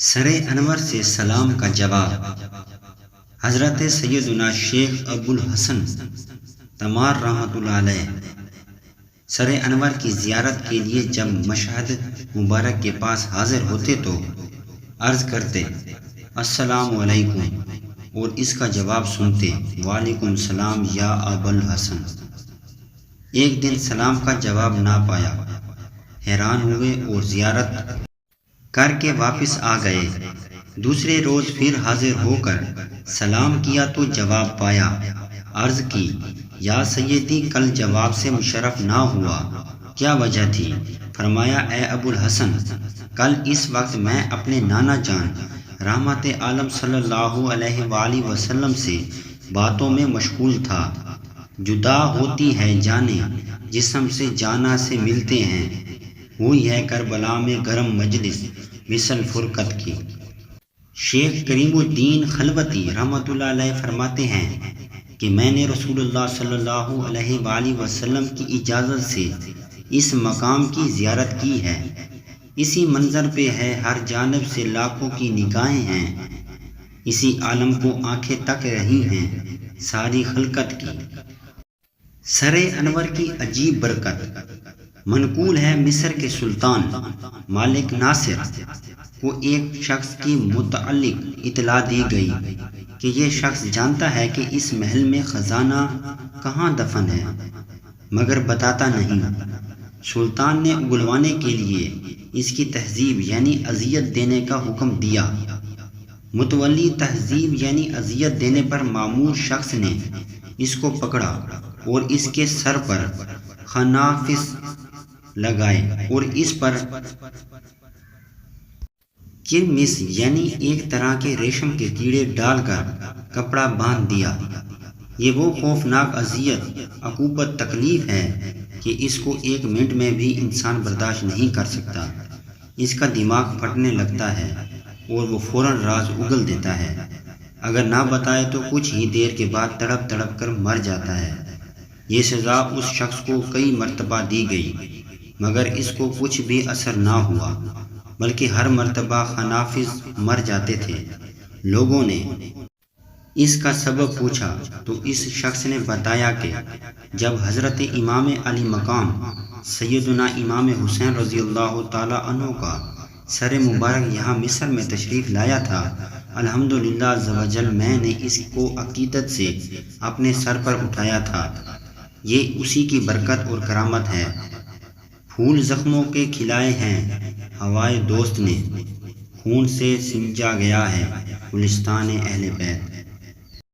سر انور سے سلام کا جواب۔ حضرت سیدنا شیخ ابو الحسن تمار رحمۃ اللہ علیہ سر انور کی زیارت کے لیے جب مشہد مبارک کے پاس حاضر ہوتے تو عرض کرتے السلام علیکم، اور اس کا جواب سنتے وعلیکم السلام یا ابو الحسن۔ ایک دن سلام کا جواب نہ پایا، حیران ہوئے اور زیارت کر کے واپس آ گئے۔ دوسرے روز پھر حاضر ہو کر سلام کیا تو جواب پایا۔ عرض کی یا سیدی، کل جواب سے مشرف نہ ہوا، کیا وجہ تھی؟ فرمایا اے ابو الحسن، کل اس وقت میں اپنے نانا جان رحمت عالم صلی اللہ علیہ وآلہ وسلم سے باتوں میں مشغول تھا۔ جدا ہوتی ہے جانیں جسم سے، جانا سے ملتے ہیں، ہوئی ہے کربلا میں گرم مجلس مثل فرقت کی۔ شیخ کریم الدین خلوتی رحمۃ اللہ علیہ فرماتے ہیں کہ میں نے رسول اللہ صلی اللہ علیہ وآلہ وسلم کی اجازت سے اس مقام کی زیارت کی ہے۔ اسی منظر پہ ہے ہر جانب سے لاکھوں کی نگاہیں ہیں، اسی عالم کو آنکھیں تک رہی ہیں ساری خلقت کی۔ سر انور کی عجیب برکت منقول ہے مصر کے سلطان مالک ناصر کو ایک شخص کی متعلق اطلاع دی گئی کہ یہ شخص جانتا ہے کہ اس محل میں خزانہ کہاں دفن ہے، مگر بتاتا نہیں۔ سلطان نے اگلوانے کے لیے اس کی تہذیب یعنی اذیت دینے کا حکم دیا۔ متولی تہذیب یعنی اذیت دینے پر معمور شخص نے اس کو پکڑا اور اس کے سر پر خنافس لگائے اور اس پر کرمس یعنی ایک طرح کے ریشم کے کیڑے ڈال کر کپڑا باندھ دیا۔ یہ وہ خوفناک اذیت، عقوبت، تکلیف ہے کہ اس کو ایک منٹ میں بھی انسان برداشت نہیں کر سکتا۔ اس کا دماغ پھٹنے لگتا ہے اور وہ فوراً راز اگل دیتا ہے۔ اگر نہ بتائے تو کچھ ہی دیر کے بعد تڑپ تڑپ کر مر جاتا ہے۔ یہ سزا اس شخص کو کئی مرتبہ دی گئی، مگر اس کو کچھ بھی اثر نہ ہوا، بلکہ ہر مرتبہ خنافذ مر جاتے تھے۔ لوگوں نے اس کا سبب پوچھا تو اس شخص نے بتایا کہ جب حضرت امام علی مقام سیدنا امام حسین رضی اللہ تعالی عنہ کا سر مبارک یہاں مصر میں تشریف لایا تھا، الحمدللہ عز و جل میں نے اس کو عقیدت سے اپنے سر پر اٹھایا تھا۔ یہ اسی کی برکت اور کرامت ہے۔ پھول زخموں کے کھلائے ہیں ہوائے دوست نے، خون سے سمجا گیا ہے گلستان اہل بیت۔